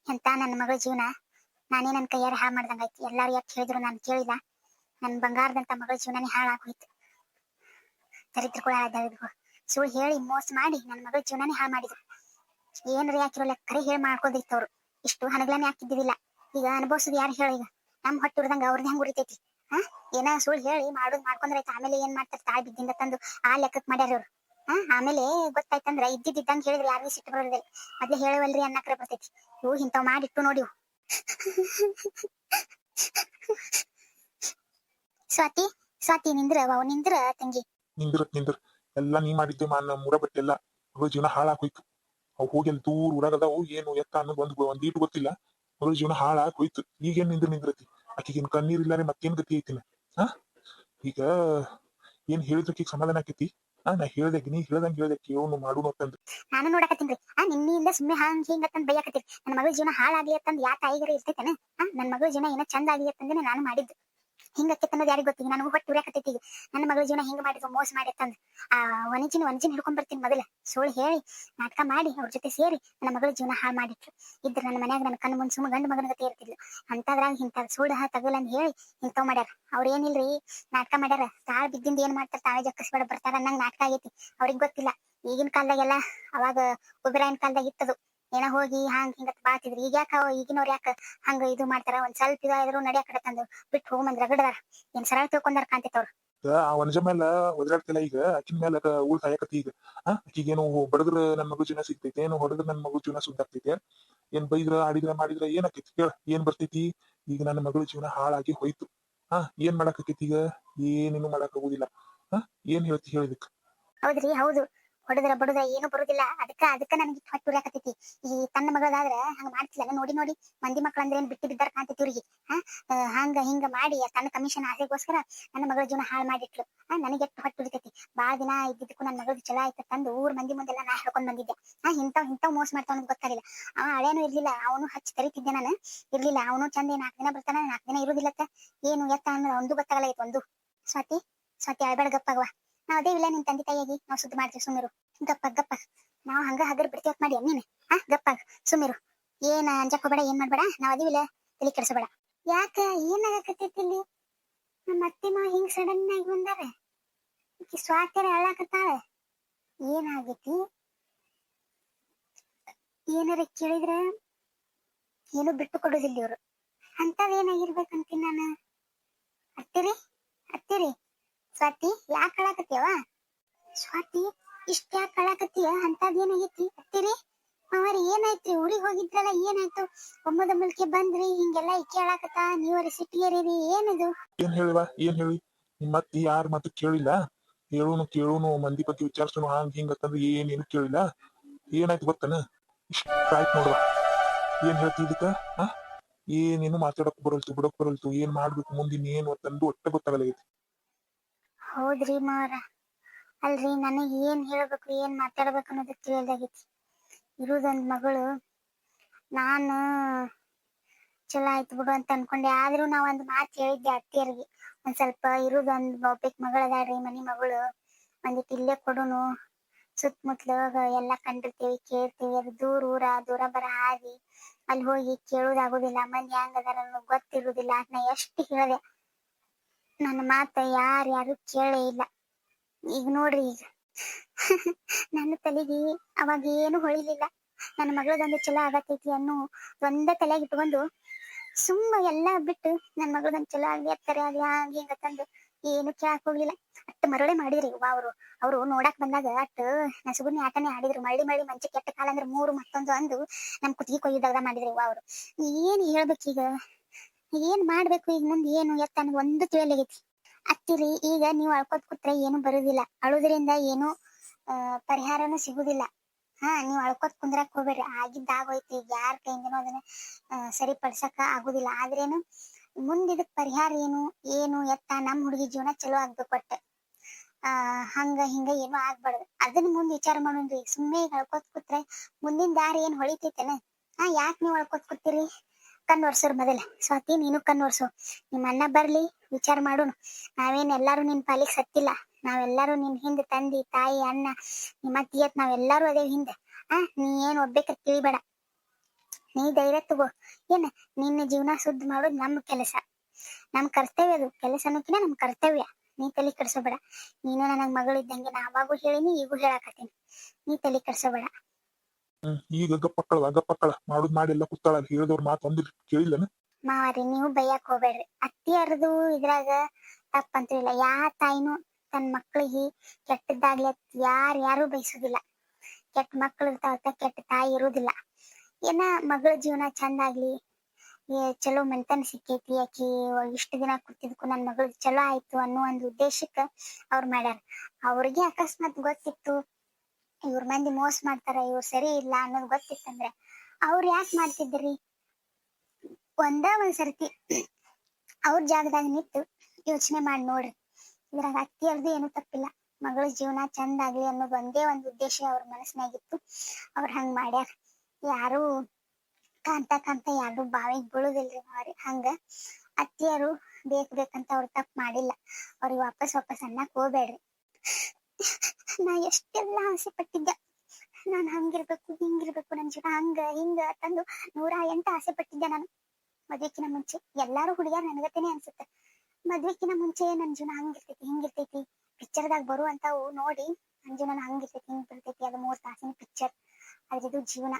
ಎಂತ ನನ್ನ ಮಗಳ ಜೀವನ ನಾನೇ ನನ್ನ ಕೈಯಾರ ಹಾಳು ಮಾಡ್ದಂಗಾಯ್ತು. ಎಲ್ಲಾರು ಯಾಕೆ ಹೇಳಿದ್ರು ನಾನು ಕೇಳಿಲ್ಲ. ನನ್ನ ಬಂಗಾರದಂತ ಮಗಳ ಜೀವನನೇ ಹಾಳಾಗೋಯ್ತು. ದರಿದ್ರಗಳು ದರಿದ್ರಗಳು ಸುಳ್ಳು ಹೇಳಿ ಮೋಸ ಮಾಡಿ ನನ್ನ ಮಗಳ ಜೀವನನೇ ಹಾಳು ಮಾಡಿದ್ರು. ಏನ್ರಿ ಯಾಕಿರೋಲ್ಲ ಕರೆ ಹೇಳಿ ಮಾಡ್ಕೊದಿತ್ತವ್ರು. ಇಷ್ಟು ಹನಗ್ಲಾನೆ ಹಾಕಿದ್ದಿಲ್ಲ. ಈಗ ಅನುಭವಿಸೋದು ಯಾರು ಹೇಳಿ? ಈಗ ನಮ್ಮ ಹೊಟ್ಟು ಹಿಡ್ದಂಗ ಅವ್ರದ್ದು ಹೆಂಗ್ ಉರಿತೈತಿ? ಏನ ಸುಳ್ಳು ಹೇಳಿ ಮಾಡ್ಕೊಂಡ್ರೈತೆ. ಆಮೇಲೆ ಏನ್ ಮಾಡ್ತಾರೆ? ತಾಯಿ ಬಿದ್ದಿಂದ ತಂದು ಆ ಲೆಕ್ಕಕ್ ಮಾಡ್ಯಾರ ಅವ್ರು. ಆಮೇಲೆ ಗೊತ್ತಾಯ್ತಂದ್ರ ಇದ್ದಿದ್ದಂಗ ಹೇಳಿದ್ರೆ ಯಾರಿಗೂ ಸಿಟ್ಟು ಬರೋದಿಲ್ಲ. ಮೊದ್ಲೇ ಹೇಳವಲ್ರಿ ಅನ್ನಕ್ರೆ ಬರ್ತೈತಿ. ಇವು ಇಂಥವ್ ಮಾಡಿಟ್ಟು ನೋಡಿ. ಸ್ವಾತಿ ಸ್ವಾತಿ ನಿಂದ್ರ ನಿಂದ್ರ ತಂಗಿ. ನಿಂದ್ರ ಎಲ್ಲಾ ನೀ ಮಾಡಿದ್ದೆ ಮೂರ ಬಟ್ಟೆಲ್ಲ ಮಗಳ ಜೀವನ ಹಾಳಾಗೋಯ್ತು. ಅವ್ ಹೋಗಿ ಅಲ್ಲಿ ದೂರ ಊರಾಗದಾವು ಏನು ಎತ್ತ ಅನ್ನೋದು ಒಂದೀಟು ಗೊತ್ತಿಲ್ಲ. ಮಗಳ ಜೀವನ ಹಾಳಾಗೋಯ್ತು. ಈಗೇನ್ ನಿಂದ್ರತಿ ಆಕಿಗೇನ್ ಕಣ್ಣೀರ್ ಇಲ್ಲಾರೆ ಮತ್ತೇನ್ ಗತಿ ಐತಿನ? ಈಗ ಏನ್ ಹೇಳಿದ್ರಕೀಗ ಸಮಾಧಾನ ಆಕೈತಿ? ನಾ ಹೇಳ್ದೆ ನೀ ಹೇಳ್ದಂಗೆ ಕೇಳೋನು ಮಾಡೋನು ಅಂತಂದ್ರೆ ನಾನು ನೋಡಕತ್ತೀನ್ರಿ. ನಿನ್ನಿಂದ ಸುಮ್ಮನೆ ಹಿಂಗತ್ತಂದ್ ಬೈಯಾಕತ್ತೀರಿ. ನನ್ನ ಮಗಳ ಜೀವನ ಹಾಳಾಗ್ಲಿ ಅಂತಂದ್ ಯಾ ತಾಯಿಗರ ಇರ್ತೈತೇನ? ನನ್ನ ಮಗಳ ಜೀವನ ಏನೋ ಚಂದ ಆಗ್ಲಿ ಅಂತಂದ್ರೆ ನಾನು ಮಾಡಿದ್ದು. ಹಿಂಗಕ್ಕೆ ಅನ್ನೋದು ಯಾರಿಗೆ ಗೊತ್ತಿಗೆ? ನನಗೂ ಹೊಟ್ಟು ಉರಿಯಾಕತ್ತೈತಿ. ಈಗ ನನ್ನ ಮಗಳ ಜೀವನ ಹಿಂಗ ಮಾಡಿದ್ರು ಮೋಸ ಮಾಡಿ ಅಂತಂದ್ ವನಿಜಿನ ಹಿಡ್ಕೊಂಡ್ ಬರ್ತೀನಿ. ಮೊದಲ ಸುಳ್ಳು ಹೇಳಿ ನಾಟಕ ಮಾಡಿ ಅವ್ರ ಜೊತೆ ಸೇರಿ ನನ್ನ ಮಗಳ ಜೀವನ ಹಾಳು ಮಾಡಿಟ್ರು. ಇದ್ರ ನನ್ನ ಮನ್ಯಾಗ ನನ್ನ ಕಣ್ಣು ಮುಂದೆ ಸುಮ್ಮ ಗಂಡು ಮಗನ ಗತಿ ಇರ್ತಿದ್ಲು. ಅಂತದ್ರಾಗ ಇಂಥ ಸುಳ್ಳು ತಗಲ್ ಅಂತ ಹೇಳಿ ಇಂಥವ್ ಮಾಡ್ಯಾರ. ಅವ್ರ ಏನಿಲ್ರಿ ನಾಟಕ ಮಾಡ್ಯಾರ. ತಾಳ್ ಬಿದ್ದಿಂದ ಏನ್ ಮಾಡ್ತಾರ ತಾವೇ ಜಕ್ಕಸ್ಬೇಡ ಬರ್ತಾರ ಅನ್ನಂಗ್ ನಾಟಕ ಆಗೈತಿ. ಅವ್ರಿಗೆ ಗೊತ್ತಿಲ್ಲ. ಈಗಿನ ಕಾಲದಾಗೆಲ್ಲ ಅವಾಗ ಒಬ್ಬರಾಯನ ಕಾಲದಾಗ ಇತ್ತದು. ಏನೋ ಹೋಗಿ ಹಿಂಗತ್ ಬಾತಿದ್ರಿ. ಈಗ ಯಾಕ ಈಗಿನವ್ರು ಯಾಕ ಹಂಗ ಇದು ಮಾಡ್ತಾರ? ಒಂದ್ ಸ್ವಲ್ಪ ಇದಾದ್ರು ನಡಿಯಾಕಡತಂದು ಬಿಟ್ಟು ಹೋಗಂದ್ ರಗಡದಾರ. ಏನ್ ಸರಳ ತಿಳ್ಕೊಂಡಾರ ಕಾಂತೈತವ್ರು. ಆ ವನಜ ಮೇಲೆ ಒದರಾಡ್ತಿಲ್ಲ. ಈಗ ಅಕ್ಕಿನ ಮೇಲೆ ಉಳ್ ಕಾಯಕತ್ತಿ. ಈಗ ಅಕ್ಕಿಗೇನು ಬಡದ್ರ ನನ್ ಮಗು ಜೀವನ ಸಿಗ್ತೈತೆ? ಏನು ಹೊಡೆದ್ರ ನನ್ ಮಗು ಜೀವನ ಸುದ್ದಾಗ್ತೈತೆ? ಏನ್ ಬೈದ್ರ ಆಡಿದ್ರ ಮಾಡಿದ್ರ ಏನಾಕೈತಿ ಕೇಳ? ಏನ್ ಬರ್ತೈತಿ? ಈಗ ನನ್ನ ಮಗಳ ಜೀವನ ಹಾಳಾಗಿ ಹೋಯ್ತು. ಏನ್ ಮಾಡಾಕೈತಿ ಈಗ? ಏನೇನು ಮಾಡಕ್ ಆಗುದಿಲ್ಲ. ಏನ್ ಹೇಳ್ತಿ ಹೇಳಿದಕ್? ಹೌದ್ರಿ ಹೌದು. ಹೊಡೆದ್ರ ಬಡುದ್ರ ಏನು ಬರುದಿಲ್ಲ. ಅದಕ್ಕ ನನಗೆ ಹೊಟ್ಟು ಉರಿಯಾಕತ್ತೈತಿ. ಈ ತನ್ನ ಮಗಳಾದ್ರ ಹಂಗ ಮಾಡ್ತಿಲ್ಲ. ನೋಡಿ ಮಂದಿ ಮಕ್ಳು ಅಂದ್ರೆ ಏನ್ ಬಿಟ್ಟು ಬಿದ್ದಾರ ಕಾಂತೈತಿ ಇವ್ರಿಗೆ. ಹಂಗ ಹಿಂಗ ಮಾಡಿ ತನ್ನ ಕಮಿಷನ್ ಆಸೆಗೋಸ್ಕರ ನನ್ನ ಮಗಳ ಜೀವನ ಹಾಳು ಮಾಡಿಟ್ಲು. ನನಗೆ ಎಷ್ಟು ಹೊಟ್ಟು ಉರಿತೈತಿ. ಬಾಳ ದಿನ ಇದ್ದಿದ್ದಕ್ಕೂ ನನ್ನ ಮಗಳು ಚಲೋ ಆಯ್ತ ತಂದು ಊರ್ ಮಂದಿ ಮುಂದೆಲ್ಲ ನಾ ಹೇಳ್ಕೊಂಡ್ ಬಂದಿದ್ದೆ. ಇಂಥವ್ ಮೋಸ ಮಾಡ್ತಾವ ಅಂತ ಗೊತ್ತಾಗಿಲ್ಲ. ಹಳೇನು ಇರ್ಲಿಲ್ಲ. ಅವನು ಹಚ್ಚಿ ತರಿತಿದ್ದೆ ನಾನು. ಇರ್ಲಿಲ್ಲ ಅವನು ಚಂದ 4 ದಿನ ಬರ್ತಾನ 4 ದಿನ ಇರುದಿಲ್ಲತ್ತ. ಏನು ಎತ್ತ ಅನ್ನೋದು ಒಂದು ಗೊತ್ತಾಗಲ್ಲ ಇತ್ತು ಒಂದು. ಸ್ವಾತಿ ಅಳ್ಬೇಡ ಗಪ್ಪಾಗವಾ. ನಾವ್ ಅದೇ ಇಲ್ಲ ನಿನ್ ತಂದೆ ತಾಯಿಯಾಗಿ ನಾವ್ ಸುದ್ದಿ ಮಾಡ್ತೀವಿ. ಸುಮ್ಮಿರು. ಗಪ್ಪ ನಾವ್ ಹಂಗ ಹಗರ್ ಬಿಡ್ತೀವತ್ ಮಾಡಿ ನೀನ್ ಗಪ್ಪಾಗ ಸುಮ್ಮಿರು. ಏನ್ ಅಂಜಕ್ ಹೋಗ್ಬೇಡ. ಏನ್ ಮಾಡ್ಬೇಡ. ನಾವ್ ಅದಿವಿಲ್ಲ. ತಲೆ ಕೆಡಿಸಬೇಡ. ಯಾಕ ಏನಾಗಕತ್ತೈತಿ ಇಲ್ಲಿ? ನಮ್ಮ ಅತ್ತೆ ಮಾವ ಹಿಂಗ್ ಸಡನ್ ಆಗಿ ಬಂದಾರ. ಈಕಿ ಸ್ವಾತ್ಯರ ಅಳ್ಳಾಕತ್ತಾಳ. ಏನಾಗೈತಿ? ಏನಾರ ಕೇಳಿದ್ರ ಏನು ಬಿಟ್ಟು ಕೊಡೋದಿಲ್ಲ ಇವ್ರು. ಅಂತದೇನಾಗಿರ್ಬೇಕಂತೀನಿ ನಾನು. ಅತ್ತಿರಿ ಸ್ವಾತಿ ಯಾಕೆ ಅಳಾಕತ್ತೀವ? ಸ್ವಾತಿ ಇಷ್ಟ ಯಾಕೆ ಅಳಾಕತ್ತೀಯ? ಅಂತದೇನಾಗೈತಿ ಅತ್ತಿರಿ? ಅವರಿ ಏನಾಯ್ತ್ರಿ? ಊರಿಗೆ ಹೋಗಿದ್ರಲ್ಲ ಏನಾಯ್ತು? ಒಮ್ಮದಮ್ಮಲ್ಕೆ ಬಂದ್ರಿ ಹಿಂಗೆಲ್ಲ ಇಕ್ಕಿ ಅಳಾಕತ್ತ. ನೀವರಿ ಸಿಟ್ಟಿಗೆರೀರಿ. ಏನಿದು? ಏನ್ ಹೇಳಿ? ನಿಮ್ಮತ್ತಿ ಯಾರ ಮಾತು ಕೇಳಿಲ್ಲ. ಕೇಳೂನು ಮಂದಿ ಬಗ್ಗೆ ವಿಚಾರಿಸೋನು ಹಿಂಗ ಅಂತಂದ್ರೆ ಏನೇನು ಕೇಳಿಲ್ಲ. ಏನಾಯ್ತು ಗೊತ್ತನ? ಇಷ್ಟ ಆಯ್ತು ನೋಡುವ. ಏನ್ ಹೇಳ್ತಿ ಇದಕ್ಕ? ಏನೇನು ಮಾತಾಡಕ್ ಬಿಡಕ್ ಬರಲ್ತು. ಏನ್ ಮಾಡ್ಬೇಕು ಮುಂದಿನ ಏನು ಅಂತಂದು ಒಟ್ಟ ಗೊತ್ತಾಗಲಾಗೈತಿ. ಹೌದ್ರಿ ಮಾರ. ಅಲ್ರಿ ನನಗೆ ಏನ್ ಹೇಳ್ಬೇಕು ಏನ್ ಮಾತಾಡ್ಬೇಕು ಅನ್ನೋದು ತಿಳಿದಾಗೈತಿ. ಇರುದೊಂದ್ ಮಗಳು. ನಾನು ಚಲೋ ಆಯ್ತು ಬಿಡು ಅಂತ ಅನ್ಕೊಂಡೆ. ಆದ್ರೂ ನಾವ್ ಒಂದ್ ಮಾತು ಹೇಳಿದ್ದೆ ಅತ್ತಿಯರಿಗೆ. ಒಂದ್ ಸ್ವಲ್ಪ ಇರುದೊಂದ್ ಒಬ್ಬಕ್ ಮಗಳದಾಳ್ರಿ ಮನಿ ಮಗಳು. ಒಂದಿಟ್ಟು ಇಲ್ಲೇ ಕೊಡುನು. ಸುತ್ತಮುತ್ತಲ ಎಲ್ಲ ಕಂಡಿರ್ತೀವಿ ಕೇಳ್ತೀವಿ. ಅದು ದೂರ ಬರ ಹಾದಿ. ಅಲ್ಲಿ ಹೋಗಿ ಕೇಳುದಾಗುದಿಲ್ಲ. ಮಂದಿ ಹೆಂಗದಾರ ಗೊತ್ತಿರುದಿಲ್ಲ. ನಾ ಎಷ್ಟು ಹೇಳಿದೆ. ನನ್ನ ಮಾತ ಯಾರು ಕೇಳೇ ಇಲ್ಲ. ಈಗ ನೋಡ್ರಿ ಈಗ ನನ್ನ ತಲೆಗೆ ಅವಾಗ ಏನು ಹೊಳಿಲಿಲ್ಲ. ನನ್ನ ಮಗಳದೊಂದು ಚಲೋ ಆಗತೈತಿ ಅನ್ನೋ ಒಂದ ತಲೆಗೆ ಇಟ್ಕೊಂಡು ಸುಮ್ಮ ಎಲ್ಲಾ ಬಿಟ್ಟು ನನ್ನ ಮಗಳದೊಂದು ಚಲೋ ಆಗ್ಲಿ ಅತ್ತಾರೆ ಆಗ್ಲಿ ಹಿಂಗತ್ತಂದು ಏನು ಕೇಳಕ್ ಹೋಗ್ಲಿಲ್ಲ. ಅಷ್ಟು ಮರಳೆ ಮಾಡಿದ್ರಿ ಅವ್ರು ನೋಡಕ್ ಬಂದಾಗ ಅಷ್ಟು ನಸುಗುನಿ ಆಟನೇ ಆಡಿದ್ರು. ಮಳ್ಳಿ ಮಂಚ ಕೆಟ್ಟ ಕಾಲ ಅಂದ್ರೆ 3 ಮತ್ತೊಂದು ಅಂದು ನಮ್ ಕುತ್ತಿಗೆ ಕೊಯ್ದಾಗ ಮಾಡಿದ್ರಿ ಅವ್ರು. ಏನ್ ಹೇಳ್ಬೇಕೀಗ? ಏನ್ ಮಾಡ್ಬೇಕು ಈಗ ಮುಂದೆ ಏನು ಎತ್ತ ಅನ್ನೋ ಒಂದು ತಿಳಿಯಲಾಗೈತಿ. ಅತ್ತಿರಿ ಈಗ ನೀವು ಅಳ್ಕೋತ್ ಕೂತ್ರೆ ಏನು ಬರುದಿಲ್ಲ. ಅಳುದ್ರಿಂದ ಏನು ಪರಿಹಾರನೂ ಸಿಗುದಿಲ್ಲ. ನೀವ್ ಅಳ್ಕೋತ್ ಕುಂದ್ರಕ್ ಹೋಗ್ಬೇಡ್ರಿ. ಆಗಿದ್ದಾಗೋಯ್ತು. ಈಗ ಯಾರ ಕೈಯಿಂದನೂ ಅದನ್ನ ಸರಿಪಡ್ಸಕ ಆಗುದಿಲ್ಲ. ಆದ್ರೇನು ಮುಂದಿದಕ್ ಪರಿಹಾರ ಏನು ಎತ್ತ ನಮ್ ಹುಡುಗಿ ಜೀವನ ಚಲೋ ಆಗ್ಬೇಕು. ಒಟ್ಟ ಹಂಗ ಹಿಂಗ ಏನು ಆಗ್ಬಾರ್ದು. ಅದನ್ನ ಮುಂದ್ ವಿಚಾರ ಮಾಡೋಣ್ರಿ. ಸುಮ್ಮನೆ ಈಗ ಅಳ್ಕೋತ್ ಕೂತ್ರೆ ಮುಂದಿನ ದಾರಿ ಏನ್ ಹೊಳಿತೈತೆನ? ಯಾಕೆ ನೀವ್ ಅಳ್ಕೋತ್ ಕೂತೀರಿ? ಕಣ್ಣೊರ್ಸೋರ್ ಮೊದಲ. ಸ್ವಾತಿ ನೀನು ಕಣ್ಣೊರ್ಸು. ನಿಮ್ಮ ಅಣ್ಣ ಬರ್ಲಿ ವಿಚಾರ ಮಾಡೋಣ. ನಾವೇನ್ ಎಲ್ಲಾರು ನಿನ್ ಪಾಲಿಗೆ ಸತ್ತಿಲ್ಲ. ನಾವೆಲ್ಲರೂ ನಿನ್ ಹಿಂದೆ ತಂದಿ ತಾಯಿ ಅಣ್ಣ ನಿಮ್ಮ ಅತ್ತಿಯತ್ ನಾವೆಲ್ಲರೂ ಅದೇ ಹಿಂದೆ. ನೀ ಏನ್ ಒಬ್ಬೇಕ ತಿಳಿಬೇಡ. ನೀ ಧೈರ್ಯ ತಗೋ. ಏನ್ ನಿನ್ನ ಜೀವನ ಶುದ್ಧ ಮಾಡೋದು ನಮ್ಮ ಕೆಲಸ, ನಮ್ ಕರ್ತವ್ಯ. ಅದು ಕೆಲಸನಕ್ಕಿನ ನಮ್ ಕರ್ತವ್ಯ. ನೀ ತಲೆ ಕೆಡ್ಸೋಬೇಡ. ನೀನು ನನಗ್ ಮಗಳಿದ್ದಂಗೆ, ನಾ ಅವಾಗೂ ಹೇಳಿನಿ ಈಗೂ ಹೇಳಾಕತ್ತೀನಿ. ನೀ ತಲೆ ಕೆಡ್ಸೋಬೇಡ. ಈಗ ಗಪ್ಪಕ್ಕಳ ಮಾಡುದ್ ಮಾಡಿ ಎಲ್ಲ ಕೂತಾಳ. ಹೇಳಿದವ್ರ ಮಾತು ಒಂದಿಟ್ಟು ಕೇಳಿಲ್ಲನ? ಮಾರಿ ನೀವು ಬೈಯಾಕ್ ಹೋಗ್ಬೇಡ್ರಿ. ಅತ್ತಿಯರದು ಇದ್ರಾಗ ತಪ್ಪಂತೂ ಇಲ್ಲ. ತಾಯಿನೂ ತನ್ನ ಮಕ್ಳಿಗೆ ಕೆಟ್ಟದ್ದಾಗ್ಲಿ ಯಾರು ಬಯಸುದಿಲ್ಲ. ಕೆಟ್ಟ ಮಕ್ಳು ಇರ್ತಾವತ್ತ, ಕೆಟ್ಟ ತಾಯಿ ಇರುದಿಲ್ಲ. ಏನ ಮಗಳ ಜೀವನ ಚಂದ ಆಗ್ಲಿ, ಚಲೋ ಮನ್ತನ ಸಿಕ್ಕೈತಿ, ಆಕಿ ಇಷ್ಟು ದಿನ ಕೂತಿದ್ಕು ನನ್ ಮಗಳು ಚಲೋ ಆಯ್ತು ಅನ್ನೋ ಒಂದು ಉದ್ದೇಶಕ್ಕ ಅವ್ರು ಮಾಡ್ಯಾರ. ಅವ್ರಿಗೆ ಅಕಸ್ಮಾತ್ ಗೊತ್ತಿತ್ತು ಇವ್ರ ಮಂದಿ ಮೋಸ ಮಾಡ್ತಾರ, ಇವ್ರು ಸರಿ ಇಲ್ಲ ಅನ್ನೋದು ಗೊತ್ತಿತ್ತಂದ್ರೆ ಅವ್ರು ಯಾಕೆ ಮಾಡ್ತಿದ್ರಿ? ಒಂದ್ ಸರ್ತಿ ಅವ್ರ ಜಾಗದಾಗ ನಿಂತು ಯೋಚನೆ ಮಾಡಿ ನೋಡ್ರಿ. ಇದ್ರಾಗ ಅತ್ತಿಯರ್ದು ಏನು ತಪ್ಪಿಲ್ಲ. ಮಗಳ ಜೀವನ ಚಂದ ಆಗ್ಲಿ ಅನ್ನೋದು ಒಂದೇ ಒಂದು ಉದ್ದೇಶ ಅವ್ರ ಮನಸ್ಸಿನಾಗಿತ್ತು. ಅವ್ರ ಹಂಗ್ ಮಾಡ್ಯಾರ. ಯಾರು ಕಾಂತ ಯಾರು ಬಾವಿಗೆ ಬೀಳುದಿಲ್ರಿ ಅವ್ರಿ. ಹಂಗ ಅತ್ತಿಯರು ಬೇಕಂತ ಅವ್ರು ತಪ್ಪು ಮಾಡಿಲ್ಲ. ಅವ್ರಿಗೆ ವಾಪಸ್ ಅನ್ನಕ್ ಹೋಗ್ಬೇಡ್ರಿ. ನಾ ಎಷ್ಟೆಲ್ಲಾ ಆಸೆ ಪಟ್ಟಿದ್ದೆ, ನಾನ್ ಹಂಗಿರ್ಬೇಕು ಹಿಂಗಿರ್ಬೇಕು, ನನ್ ಜೀವನ ಹಂಗ ಹಿಂಗ ತಂದು 108 ಆಸೆ ಪಟ್ಟಿದ್ದೆ ನಾನು ಮದ್ವೆಕಿನ ಮುಂಚೆ. ಎಲ್ಲಾರು ಹುಡುಗ್ಯಾರ ನನಗತೇನೆ ಅನ್ಸುತ್ತೆ. ಮದ್ವೆಕಿನ ಮುಂಚೆ ನನ್ ಜೀವನ ಹಂಗಿರ್ತೈತಿ ಹಿಂಗಿರ್ತೈತಿ, ಪಿಕ್ಚರ್ದಾಗ ಬರುವಂತಾವು ನೋಡಿ ನನ್ ಜೀವನ ಹಂಗಿರ್ತೈತಿ ಹಿಂಗ್ ಬರ್ತೈತಿ. ಅದು 3 ತಾಸಿನ ಪಿಕ್ಚರ್, ಅದ್ರದ್ದು ಜೀವನ.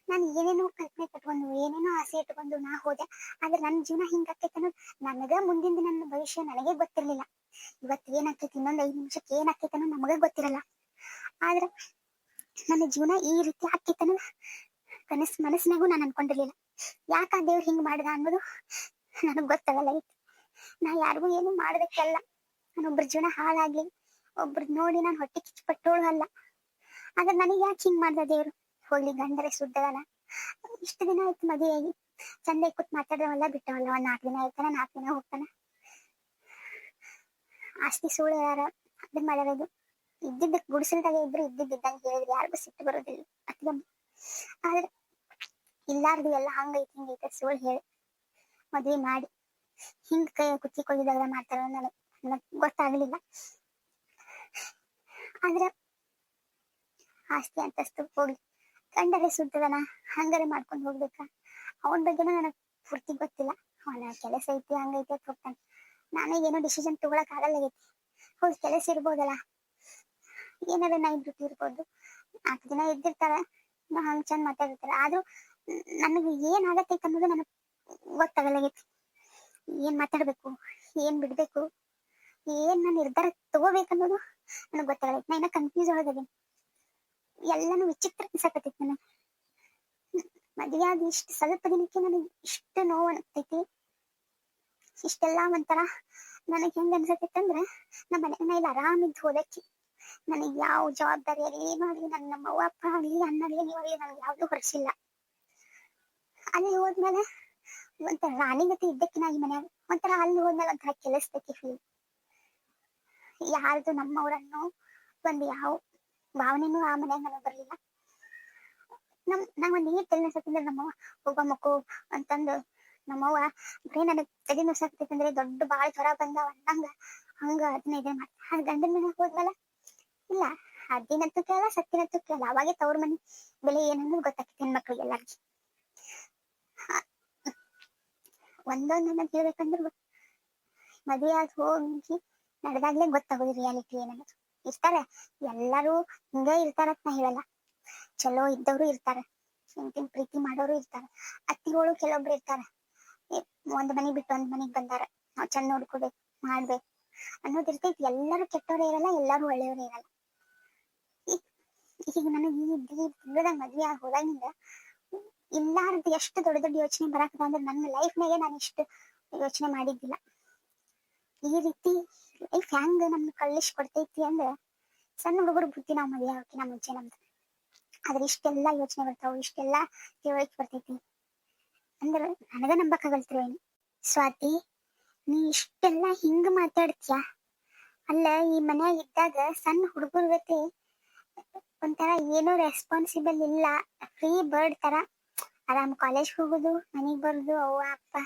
ನಾನು ಏನೇನೋ ಕಲ್ಪನೆ ಕಟ್ಕೊಂಡು ಏನೇನೋ ಆಸೆ ಇಟ್ಕೊಂಡು ನಾ ಹೋದೆ. ಆದ್ರೆ ನನ್ನ ಜೀವನ ಹಿಂಗಾಕೈತೆ ಅನ್ನೋದು ನನಗ ಮುಂದಿನ ದಿನ ನನ್ನ ಭವಿಷ್ಯ ನನಗೆ ಗೊತ್ತಿರ್ಲಿಲ್ಲ. ಇವತ್ತು ಏನಾಗ್ತೈತಿ, ಇನ್ನೊಂದು 5 ನಿಮಿಷಕ್ಕೆ ಏನಾಗ್ತೈತೆ ಅನ್ನೋದು ನಮಗ ಗೊತ್ತಿರಲ್ಲ. ಆದ್ರೆ ನನ್ನ ಜೀವನ ಈ ರೀತಿ ಆಕೈತೆ ಅನ್ನೋದು ಮನಸ್ಸಿನಾಗೂ ನಾನು ಅನ್ಕೊಂಡಿರ್ಲಿಲ್ಲ. ಯಾಕ ದೇವ್ರು ಹಿಂಗ್ ಮಾಡಿದ ಅನ್ನೋದು ನನಗ್ ಗೊತ್ತಾಗಲ್ಲ ಐತಿ. ನಾ ಯಾರಿಗೂ ಏನು ಮಾಡೋದಕ್ಕೆಲ್ಲ, ನಾನೊಬ್ರ ಜೀವನ ಹಾಳಾಗ್ಲಿ, ಒಬ್ರದ್ ನೋಡಿ ನಾನು ಹೊಟ್ಟೆ ಕಿಚ್ಚುಪಟ್ಟೋಳು ಅಲ್ಲ. ಆದ್ರೆ ನನಗೆ ಯಾಕೆ ಹಿಂಗ್ ಮಾಡ್ದ ದೇವ್ರು? ಹೋಗ್ಲಿ, ಗಂಡರೇ ಸುದ್ದದಲ್ಲ. ಇಷ್ಟು ದಿನ ಆಯ್ತು ಮದುವೆಯಾಗಿ, ಚಂದ ಕೂತ್ ಮಾತಾಡೋವಲ್ಲ ಬಿಟ್ಟವಲ್ಲ. 4 ದಿನ ಇರ್ತಾನ, 4 ದಿನ ಹೋಗ್ತಾನ. ಆಸ್ತಿ ಸುಳ್ಳು ಯಾರ ಅದನ್ನ ಮಾಡಿರೋದು. ಇದ್ದಿದ್ದ ಗುಡಿಸಲ್ದಾಗ ಇದ್ರು ಇದ್ದಂಗೆ ಹೇಳಿದ್ರೆ ಯಾರಿಗೂ ಸಿಟ್ಟು ಬರೋದಿಲ್ಲ ಅತ್ಗಮ್ಮ. ಆದ್ರೆ ಇಲ್ಲಾರ್ದು ಎಲ್ಲ ಹಂಗೈತಿ ಹಿಂಗೈತೆ ಸುಳ್ಳು ಹೇಳಿ ಮದ್ವೆ ಮಾಡಿ ಹಿಂಗ್ ಕೈ ಕುತ್ತಿಕೊಳ್ಳಿದಾಗ ಮಾಡ್ತಾರ ನನಗ್ ಗೊತ್ತಾಗ್ಲಿಲ್ಲ. ಆದ್ರೆ ಆಸ್ತಿ ಅಂತಸ್ತು ಹೋಗ್ಲಿ, ಗಂಡರೇ ಸುದ್ದದನ ಹಂಗಾರೆ ಮಾಡ್ಕೊಂಡು ಹೋಗ್ಬೇಕಾ? ಅವನ ಬಗ್ಗೆನೂ ನನಗ್ ಪೂರ್ತಿ ಗೊತ್ತಿಲ್ಲ. ಅವನ ಕೆಲಸ ಐತಿ ಹಂಗೈತಿ ಅಂತ ಹೋಗ್ತಾನೆ. ನಾನೇನೋ ಡಿಸಿಷನ್ ತಗೊಳಕ್ ಆಗಲ್ಲಾಗೈತಿ. ಹೌದು, ಕೆಲಸ ಇರ್ಬೋದಲ್ಲ, ಏನಾರ ನೈಟ್ ಡ್ಯೂಟಿ ಇರ್ಬೋದು, 4 ದಿನ ಇದ್ದಿರ್ತಾರ, ಹಂಗ್ ಚಂದ ಮಾತಾಡಿರ್ತಾರ. ಆದ್ರೂ ನನಗೆ ಏನ್ ಆಗತ್ತೈತೆ ಅನ್ನೋದು ನನಗ್ ಗೊತ್ತಾಗಲ್ಲಾಗೈತಿ. ಏನ್ ಮಾತಾಡ್ಬೇಕು, ಏನ್ ಬಿಡ್ಬೇಕು, ಏನ್ ನಾನು ನಿರ್ಧಾರ ತಗೋಬೇಕನ್ನೋದು ನನಗ್ ಗೊತ್ತಾಗೈತಿ. ನಾ ಇನ್ನ ಕನ್ಫ್ಯೂಸ್ ಒಳಗದೀನಿ. ಎಲ್ಲಾನು ವಿಚಿತ್ರ ಅನ್ಸಕತ್ತೈತಿ ನನಗೆ. ಮದುವೆ ಆದ ಇಷ್ಟು ಸ್ವಲ್ಪ ದಿನಕ್ಕೆ ನನಗೆ ಇಷ್ಟು ನೋವು ಅನ್ಸತೈತಿ. ಇಷ್ಟೆಲ್ಲಾ ಒಂಥರ ನನಗೆ ಹೆಂಗ್ ಅನ್ಸತೈತಿ ಅಂದ್ರೆ, ನಮ್ಮ ಮನೆ ಇಲ್ಲಿ ಆರಾಮಿದ್ದು ಹೋದಕ್ಕೆ ನನಗೆ ಯಾವ ಜವಾಬ್ದಾರಿ ಆಗಲಿ ಏನಾಗ್ಲಿ, ನಮ್ಮ ಅವ್ವ ಅಪ್ಪ ಆಗ್ಲಿ ಅಣ್ಣಾಗ್ಲಿ ನೀವಾಗ್ಲಿ ನನಗೆ ಯಾವ್ದು ಹೊರಸಿಲ್ಲ. ಅಲ್ಲಿ ಹೋದ್ಮೇಲೆ ಒಂಥರ ರಾಣಿಗತಿ ಇದ್ದಕ್ಕಿನ ಈ ಮನ್ಯಾಗ ಒಂಥರ, ಅಲ್ಲಿ ಹೋದ್ಮೇಲೆ ಒಂಥರ ಕೆಲಸದಕ್ಕೆ ಫೀಲ್. ಯಾರ್ದು ನಮ್ಮವ್ರನ್ನು ಒಂದು ಯಾವ ಭಾವನೆನೂ ಆ ಮನ್ಯಾಗ ನನಗೆ ಬರ್ಲಿಲ್ಲ. ನಂಗೊಂದು ನೀರ್ ತಲೆ ನುಸಕಂದ್ರೆ ನಮ್ಮವ್ವ ಹೋಗ ಮಕ್ಕೋ ಅಂತಂದು, ನಮ್ಮವ್ವ ಬರೀ ನನಗ್ ತಲೆ ನುಸಾಕ್ತೈತಂದ್ರೆ ದೊಡ್ಡ ಬಾಳ್ ಜ್ವರ ಬಂದಾವ ಅನ್ನಂಗ ಹಂಗ 15 ಮಾಡ್ತಾರೆ. ಗಂಡನ ಮನೆಗೆ ಹೋದ್ಮೇಲೆ ಇಲ್ಲ, ಅದ್ದಿನಂತೂ ಕೇಳಲ್ಲ, ಸತ್ತಿನಂತೂ ಕೇಳಲ್ಲ. ಅವಾಗೆ ತವ್ರ ಮನೆ ಬೆಲೆ ಏನನ್ನೋದು ಗೊತ್ತಾಗ್ತೈತಿ ಹೆಣ್ಮಕ್ಳಿಗೆ ಎಲ್ಲಾರ್ಗಿ. ಒಂದೊಂದು ನನಗೆ ಹೇಳ್ಬೇಕಂದ್ರೆ ಮದುವೆ ಆಗಿ ಹೋಗಿ ನಡೆದಾಗ್ಲೇ ಗೊತ್ತಾಗೋದು ರಿಯಾಲಿಟಿ ಏನನ್ನೋದು. ಇರ್ತಾರೆ ಎಲ್ಲರೂ ಹಿಂಗ ಇರ್ತಾರತ್ ನಾ ಹೇಳಲ್ಲ. ಚಲೋ ಇದ್ದವ್ರು ಇರ್ತಾರ, ಹೆಂಡತಿನ ಪ್ರೀತಿ ಮಾಡೋರು ಇರ್ತಾರ, ಅತ್ತಿಗಳು ಕೆಲವೊಬ್ರು ಇರ್ತಾರ. ಒಂದ್ ಮನೆ ಬಿಟ್ಟು ಒಂದ್ ಮನೆಗ್ ಬಂದಾರ, ನಾವ್ ಚಂದ ನೋಡ್ಕೋಬೇಕು ಮಾಡ್ಬೇಕು ಅನ್ನೋದು ಇರ್ತೈತಿ. ಎಲ್ಲರೂ ಕೆಟ್ಟವ್ರೇ ಇರಲ್ಲ, ಎಲ್ಲರೂ ಒಳ್ಳೆಯವರೇ ಇರಲ್ಲ. ಈಗ ನನಗೆ ಈ ತಿಂಗಳದಾಗ ಮದ್ವೆ ಆಗಿ ಹೋದಾಗಿಂದ ಇಲ್ಲಾರ್ದು ಎಷ್ಟು ದೊಡ್ಡ ದೊಡ್ಡ ಯೋಚನೆ ಬರಾಕದ ಅಂದ್ರೆ ನನ್ನ ಲೈಫ್ನಾಗೆ ನಾನು ಇಷ್ಟು ಯೋಚನೆ ಮಾಡಿದ್ದಿಲ್ಲ. ಈ ರೀತಿ ಲೈಫ್ ಹೆಂಗ್ ನಮ್ಗೆ ಕಳಿಸ್ಕೊಡ್ತೈತಿ ಅಂದ್ರೆ, ಸಣ್ಣ ಹುಡುಗರು ಬುದ್ಧಿ ನಾವು ಮದುವೆ ಆಗೋಕಿನ ಮುಂಚೆ ನಮ್ದು. ಆದ್ರೆ ಇಷ್ಟೆಲ್ಲಾ ಯೋಚನೆ ಬರ್ತಾವ, ಇಷ್ಟೆಲ್ಲಾ ತಿಳುವಳಿಕೆ ಬರ್ತೈತಿ ಅಂದ್ರೆ ನನಗ ನಂಬಕ್ಕಾಗಲ್ತ್ರಿ ಏನು. ಸ್ವಾತಿ, ನೀ ಇಷ್ಟೆಲ್ಲಾ ಹಿಂಗ ಮಾತಾಡ್ತೀಯ ಅಲ್ಲ? ಈ ಮನ್ಯಾಗ ಇದ್ದಾಗ ಸಣ್ಣ ಹುಡುಗರ ಗತಿ ಒಂಥರ ಏನೋ ರೆಸ್ಪಾನ್ಸಿಬಲ್ ಇಲ್ಲ, ಫ್ರೀ ಬರ್ಡ್ ತರ ಆರಾಮ್ ಕಾಲೇಜ್ ಹೋಗೋದು, ಮನೆಗ್ ಬರೋದು, ಅವ್ವ ಅಪ್ಪ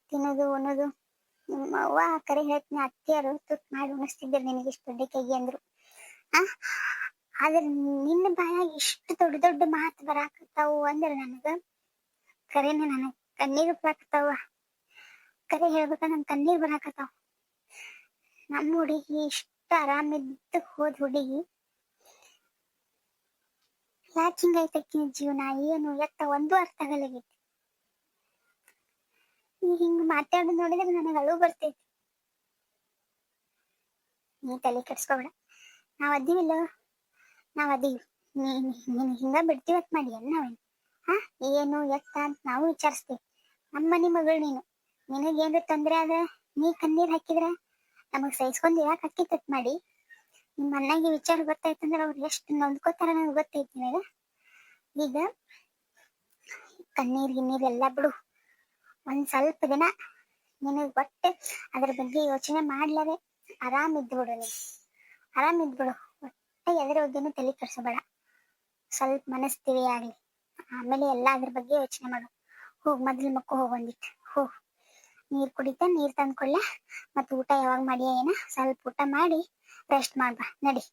ತಿನ್ನೋದು ಉಣ್ಣೋದು. ನಿಮ್ಮ ಅವ್ವ ಕರೆ ಹೇಳ್ತೀನಿ, ಅತ್ತಿಯರು ತುತ್ ಮಾಡಿ ಉಣಿಸ್ತಿದ್ರು ನಿನಗೆ ಇಷ್ಟು ದೊಡ್ಡ ಕೈಗೆ ಅಂದ್ರು. ಆದ್ರೆ ನಿನ್ನ ಬಾಯಾಗ ಇಷ್ಟು ದೊಡ್ಡ ದೊಡ್ಡ ಮಾತು ಬರಾಕತ್ತಾವು ಅಂದ್ರೆ ನನಗ ಕರೆನೆ ನನಗ್ ಕಣ್ಣೀರ್ ಬರಾಕತ್ತಾವ. ಕರೆ ಹೇಳ್ಬೇಕ ನನ್ ಕಣ್ಣೀರ್ ಬರಾಕತ್ತಾವ. ನಮ್ಮ ಹುಡುಗಿ ಇಷ್ಟ ಆರಾಮಿದ್ದು ಹೋದ್ ಹುಡುಗಿ ಯಾಕೆ ಹಿಂಗೈತಕ್ಕಿನ ಜೀವನ ಏನು ಎತ್ತ ಒಂದು ಅರ್ಥ ಆಗಲಾಗೈತಿ. ನೀ ಹಿಂಗ್ ಮಾತಾಡೋದು ನೋಡಿದ್ರೆ ನನಗೆ ಅಳು ಬರ್ತೈತಿ. ನೀ ತಲೆ ಕೆಡ್ಸ್ಕೊಬೇಡ, ನಾವ್ ಅದೀವಿಲ್ಲ, ನಾವ್ ಅದೀವಿ. ನೀನ್ ಹಿಂಗ ಬಿಡ್ತೀವತ್ ಮಾಡಿ ನಾವೇನು ಹಾ ಏನು ಎತ್ತ ಅಂತ ನಾವು ವಿಚಾರಿಸ್ತೀವಿ. ನಮ್ಮ ಮನೆ ಮಗಳು ನೀನು, ನಿನಗೇನ್ರ ತೊಂದ್ರೆ ಆದ ನೀ ಕಣ್ಣೀರ್ ಹಾಕಿದ್ರ ನಮಗ್ ಸಹಿಸ್ಕೊಂಡ್ ಇರಾಕ್ ಹಾಕಿತತ್ ಮಾಡಿ. ನಿಮ್ಮ ಅಣ್ಣಗೆ ವಿಚಾರ ಗೊತ್ತಾಯ್ತಂದ್ರ ಅವ್ರು ಎಷ್ಟು ನೊಂದ್ಕೋತಾರ ನನಗೆ ಗೊತ್ತೈತಿ ನಿನಗ. ಈಗ ಕಣ್ಣೀರ್ ಗಿಣ್ಣೀರ್ ಎಲ್ಲ ಬಿಡು. ಒಂದ್ ಸ್ವಲ್ಪ ದಿನ ನಿನಗ್ ಒಟ್ಟೆ ಅದ್ರ ಬಗ್ಗೆ ಯೋಚನೆ ಮಾಡ್ಲಾರೆ ಆರಾಮ್ ಇದ್ಬಿಡು. ನೀನು ಆರಾಮ್ ಇದ್ಬಿಡು, ಒಟ್ಟೆ ಎದ್ರ ಬಗ್ಗೆನೂ ತಲೆ ಕೆಡ್ಸಬೇಡ. ಸ್ವಲ್ಪ ಮನಸ್ ತಿಳಿ ಆಗ್ಲಿ, ಆಮೇಲೆ ಎಲ್ಲ ಅದ್ರ ಬಗ್ಗೆ ಯೋಚನೆ ಮಾಡು. ಹೋಗ್ ಮೊದ್ಲು ಮಕ್ಕೋ ಹೋಗೊಂದಿಟ್ಟು ಹೋಗ್. ನೀರ್ ಕುಡಿತ, ನೀರ್ ತಂದ್ಕೊಳ್ಳ. ಮತ್ ಊಟ ಯಾವಾಗ ಮಾಡಿಯ ಏನ ಸ್ವಲ್ಪ ಊಟ ಮಾಡಿ ರೆಸ್ಟ್ ಮಾಡ್ಬಾ ನಡಿ.